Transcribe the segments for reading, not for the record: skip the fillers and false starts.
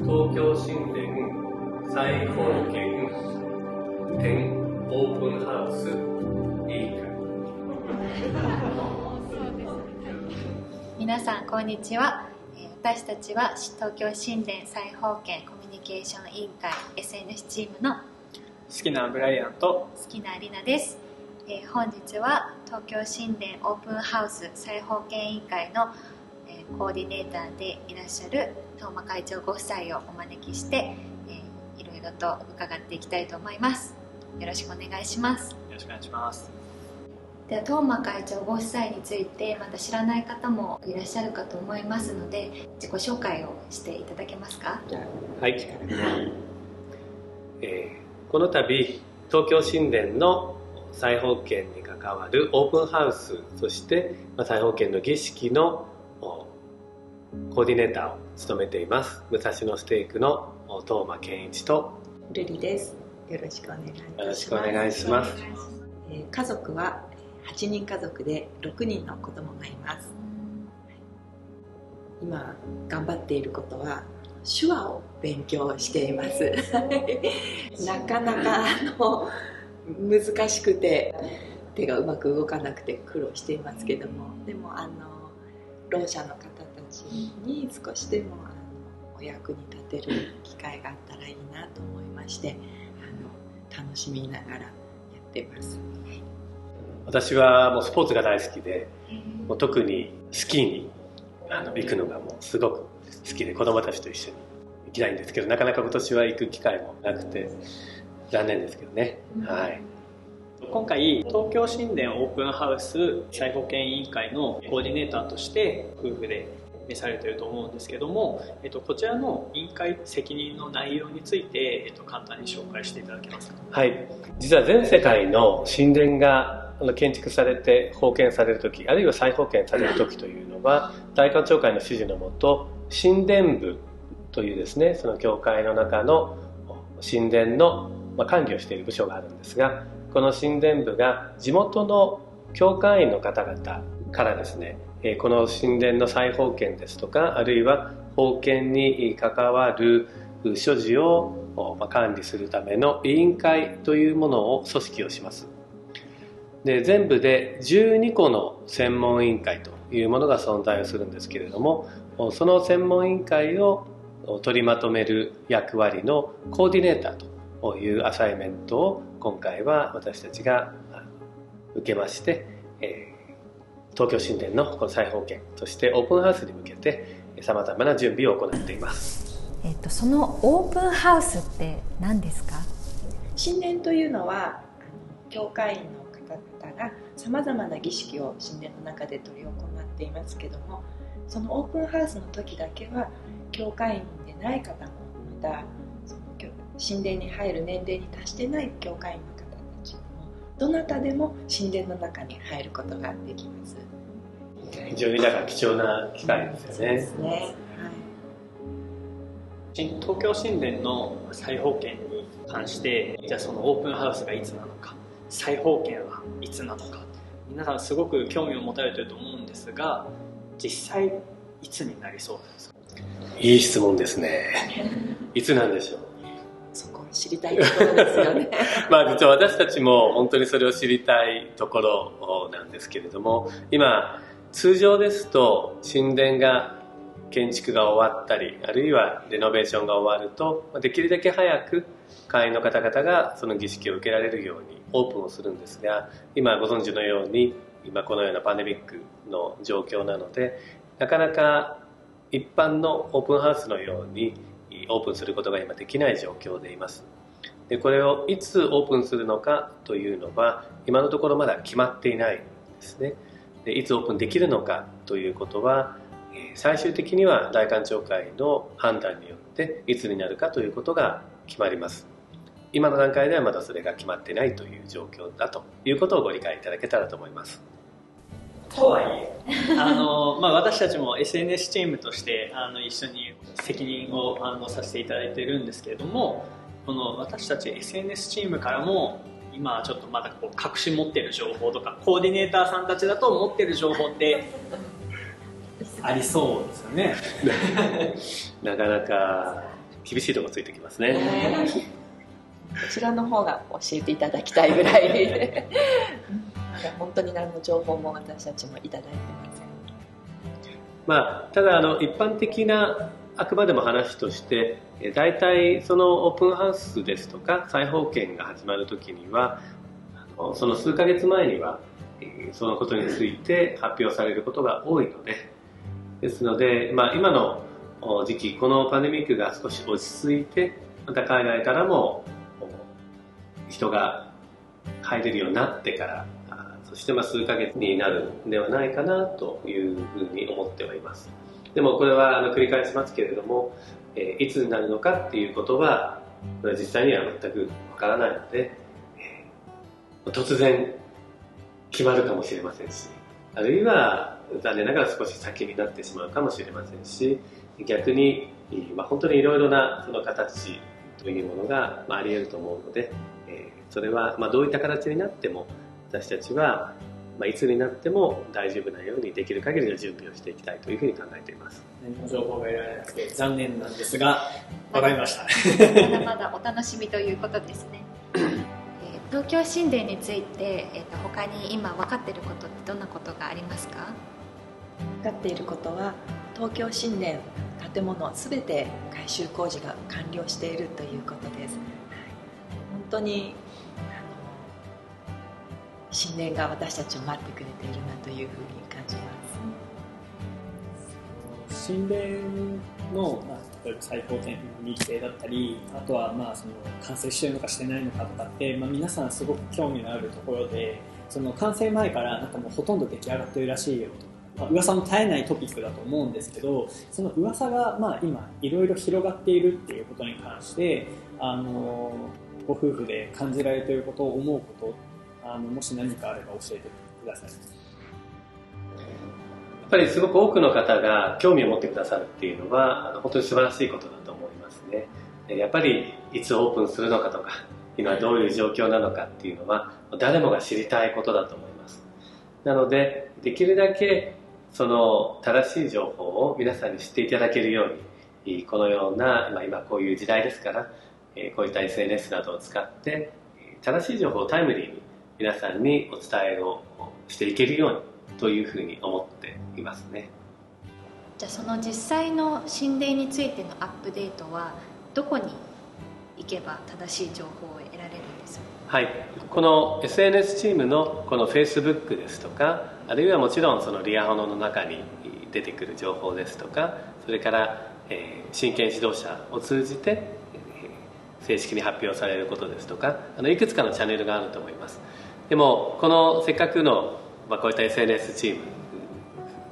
東京新田裁縫兼店オープンハウス委員会。皆さんこんにちは。私たちは東京新田裁縫兼コミュニケーション委員会 SNS チームの好きなブライアンと好きなアリナです。本日は東京新田オープンハウス裁縫兼委員会のコーディネーターでいらっしゃる東間会長ご夫妻をお招きしていろいろと伺っていきたいと思います。よろしくお願いします。よろしくお願いします。では東間会長ご夫妻についてまだ知らない方もいらっしゃるかと思いますので、自己紹介をしていただけますか。はい、この度東京新田の裁縫兼に関わるオープンハウス、そして裁縫兼の儀式のコーディネーターを務めています武蔵野ステークの東間健一とルリです。よろしくお願いします。よろしくお願いします。家族は8人家族で6人の子供がいます。今頑張っていることは手話を勉強していますなかなか難しくて手がうまく動かなくて苦労していますけども、でもろう者の方たちに少しでもお役に立てる機会があったらいいなと思いまして楽しみながらやっています。私はもうスポーツが大好きで、もう特にスキーに行くのがもうすごく好きで、子供たちと一緒に行きたいんですけど、なかなか今年は行く機会もなくて残念ですけどね、はい。今回東京新田オープンハウス裁縫兼委員会のコーディネーターとして夫婦で召されていると思うんですけども、こちらの委員会責任の内容について、簡単に紹介していただけますか。はい、実は全世界の神殿が建築されて封建される時、あるいは再封建される時というのは、大官庁会の指示のもと神殿部というですね、その教会の中の神殿の管理をしている部署があるんですが、この神殿部が地元の教会員の方々からですね、この神殿の再封建ですとか、あるいは封建に関わる所持を管理するための委員会というものを組織をします。で、全部で12個の専門委員会というものが存在をするんですけれども、その専門委員会を取りまとめる役割のコーディネーターというアサイメントを今回は私たちが受けまして、東京新田のこの再封建、そしてオープンハウスに向けてさまざまな準備を行っています。そのオープンハウスって何ですか。神殿というのは教会員の方々がさまざまな儀式を神殿の中で執り行っていますけども、そのオープンハウスの時だけは教会員でない方も、またその神殿に入る年齢に達してない教会員の方たちもどなたでも神殿の中に入ることができます。非常にだから貴重な機会ですよね。そうですね、はい。東京新田の裁縫兼に関して、じゃあそのオープンハウスがいつなのか、裁縫兼はいつなのか、皆さんすごく興味を持たれていると思うんですが、実際いつになりそうですか。いい質問ですね。いつなんでしょう。そこを知りたいところですよね実は私たちも本当にそれを知りたいところなんですけれども、今通常ですと神殿が建築が終わったり、あるいはレノベーションが終わるとできるだけ早く会員の方々がその儀式を受けられるようにオープンをするんですが、今ご存知のように今このようなパンデミックの状況なので、なかなか一般のオープンハウスのようにオープンすることが今できない状況でいます。で、これをいつオープンするのかというのは今のところまだ決まっていないんですね。で、いつオープンできるのかということは最終的には大官庁会の判断によっていつになるかということが決まります。今の段階ではまだそれが決まっていないという状況だということをご理解いただけたらと思います。とはいえ私たちも SNS チームとして一緒に責任をさせていただいているんですけれども、この私たち SNS チームからも今ちょっとまだこう隠し持っている情報とか、コーディネーターさんたちだと持っている情報ってありそうですよねなかなか厳しいところついてきますね。こちらの方が教えていただきたいぐらい本当に何の情報も私たちもいただいてません。ただ一般的なあくまでも話として大体そのオープンハウスですとか再放権が始まるときにはその数ヶ月前にはそのことについて発表されることが多いので、ですので、今の時期このパンデミックが少し落ち着いてまた海外からも人が入れるようになってからそして数ヶ月になるんではないかなというふうに思ってはいます。でもこれは繰り返しますけれども、いつになるのかっていうことは実際には全くわからないので、突然決まるかもしれませんし、あるいは残念ながら少し先になってしまうかもしれませんし、逆に、本当にいろいろなその形というものがあり得ると思うので、それはどういった形になっても私たちはいつになっても大丈夫なようにできる限りの準備をしていきたいというふうに考えています。何も情報が得られなくて残念なんですが、分かりました。まだまだお楽しみということですね。東京神殿について、他に今分かっていることってどんなことがありますか？分かっていることは、東京神殿建物すべて改修工事が完了しているということです。本当に神殿が私たちを待ってくれているなというふうに感じます。神殿の、例えば再放権の日程だったり、あとはその完成しているのかしてないのかとかって、皆さんすごく興味のあるところで、その完成前からもうほとんど出来上がっているらしいよとか、噂の絶えないトピックだと思うんですけど、その噂が今いろいろ広がっているっていうことに関して、ご夫婦で感じられていること、思うこと、もし何かあれば教えてください。やっぱりすごく多くの方が興味を持ってくださるっていうのは本当に素晴らしいことだと思いますね。やっぱりいつオープンするのかとか今どういう状況なのかっていうのは誰もが知りたいことだと思います。なのでできるだけその正しい情報を皆さんに知っていただけるように、このような今こういう時代ですから、こういった SNS などを使って正しい情報をタイムリーに皆さんにお伝えをしていけるようにというふうに思っていますね。じゃあその実際の神殿についてのアップデートはどこに行けば正しい情報を得られるんですか？はい、この SNS チームのこの Facebook ですとか、あるいはもちろんそのリアホノの中に出てくる情報ですとか、それから親権指導者を通じて正式に発表されることですとか、いくつかのチャンネルがあると思います。でもこのせっかくの、こういった SNS チーム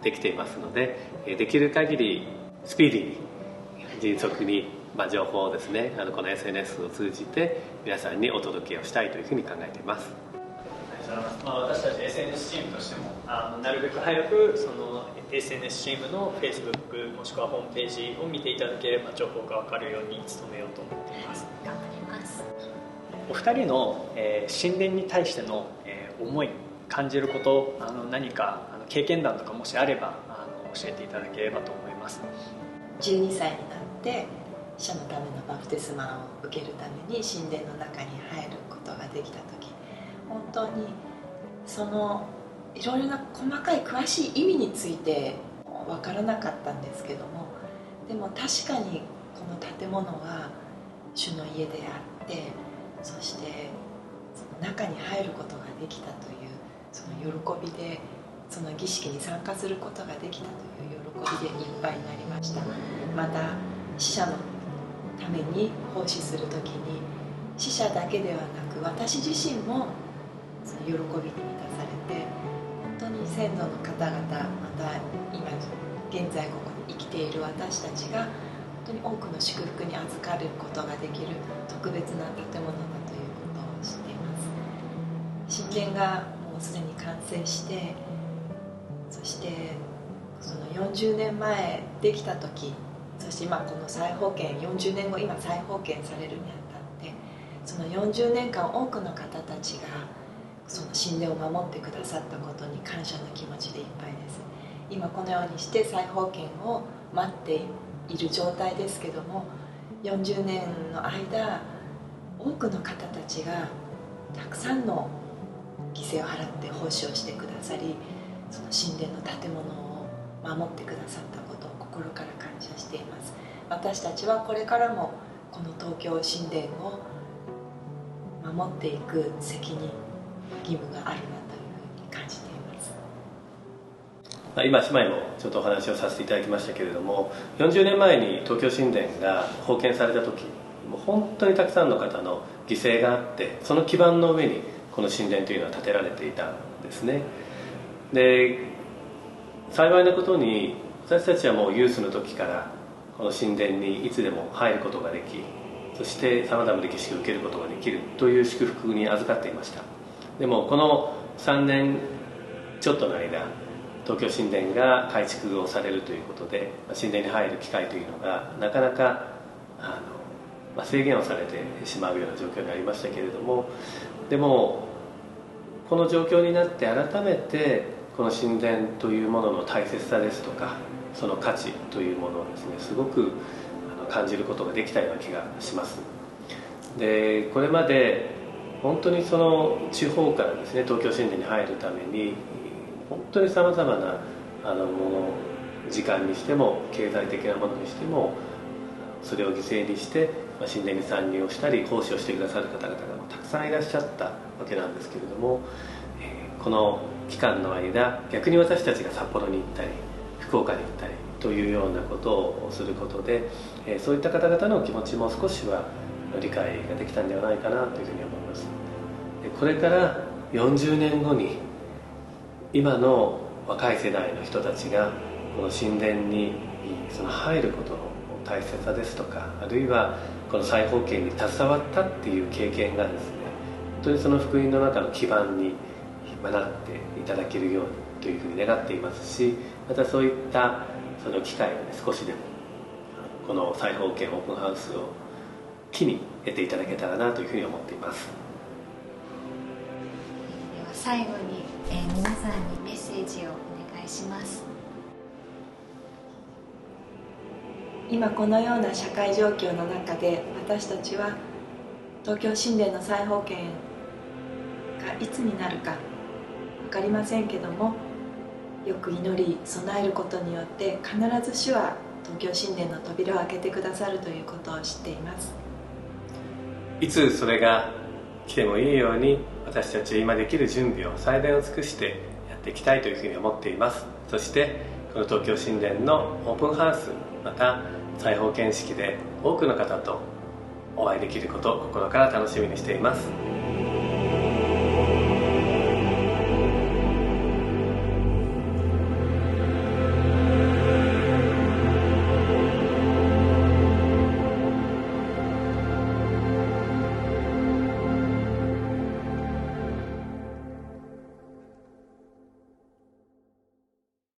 できていますので、できる限りスピーディーに迅速に、情報をですね、この SNS を通じて皆さんにお届けをしたいというふうに考えています。私たち SNS チームとしてもなるべく早くその SNS チームの Facebook もしくはホームページを見ていただければ情報が分かるように努めようと思っています。頑張ります。お二人の、神殿に対しての、思い、感じること、何か経験談とかもしあれば教えていただければと思います。12歳になって死者のためのバプテスマを受けるために神殿の中に入ることができた時、本当にそのいろいろな細かい詳しい意味について分からなかったんですけども、でも確かにこの建物は主の家であって、そしてその中に入ることができたというその喜びで、その儀式に参加することができたという喜びでいっぱいになりました。また死者のために奉仕するときに、死者だけではなく私自身もその喜びに満たされて、本当に先祖の方々、また今現在ここに生きている私たちが本当に多くの祝福に預かることができる特別な建物だということを知っています。神殿がもうすでに完成して、そしてその40年前できた時、そして今この再放権40年後今再放権されるにあたって、その40年間多くの方たちがその神殿を守ってくださったことに感謝の気持ちでいっぱいです。今このようにして再放権を待っている状態ですけども、40年の間多くの方たちがたくさんの犠牲を払って奉仕をしてくださり、その神殿の建物を守ってくださったことを心から感謝しています。私たちはこれからもこの東京神殿を守っていく責任、義務があるなというふうに感じています。今姉妹もちょっとお話をさせていただきましたけれども、40年前に東京神殿が封建された時、もう本当にたくさんの方の犠牲があって、その基盤の上にこの神殿というのは建てられていたんですね。で、幸いなことに私たちはもうユースの時からこの神殿にいつでも入ることができ、そしてさまざまな儀式を受けることができるという祝福に預かっていました。でもこの3年ちょっとの間、東京神殿が改築をされるということで、神殿に入る機会というのがなかなか制限をされてしまうような状況になりましたけれども、でもこの状況になって改めてこの神殿というものの大切さですとか、その価値というものをですね、すごく感じることができたような気がします。で、これまで本当にその地方からですね、東京神殿に入るために本当にさまざまなもの、時間にしても経済的なものにしても、それを犠牲にして神殿に参入をしたり奉仕をしてくださる方々がたくさんいらっしゃったわけなんですけれども、この期間の間、逆に私たちが札幌に行ったり福岡に行ったりというようなことをすることで、そういった方々の気持ちも少しは理解ができたんではないかなというふうに思います。これから40年後に今の若い世代の人たちがこの神殿にその入ることの大切さですとか、あるいはこの再封建に携わったっていう経験がですね、本当にその福音の中の基盤になっていただけるようにというふうに願っていますし、またそういったその機会を、ね、少しでもこの再封建オープンハウスを機に得ていただけたらなというふうに思っています。では最後に、皆さんにメッセージをお願いします。今このような社会状況の中で、私たちは東京神殿の再封建がいつになるか分かりませんけども、よく祈り備えることによって必ず主は東京神殿の扉を開けてくださるということを知っています。いつそれが来てもいいように、私たちは今できる準備を最大を尽くしてやっていきたいというふうに思っています。そしてこの東京神殿のオープンハウス、また再封建式で多くの方とお会いできることを心から楽しみにしています。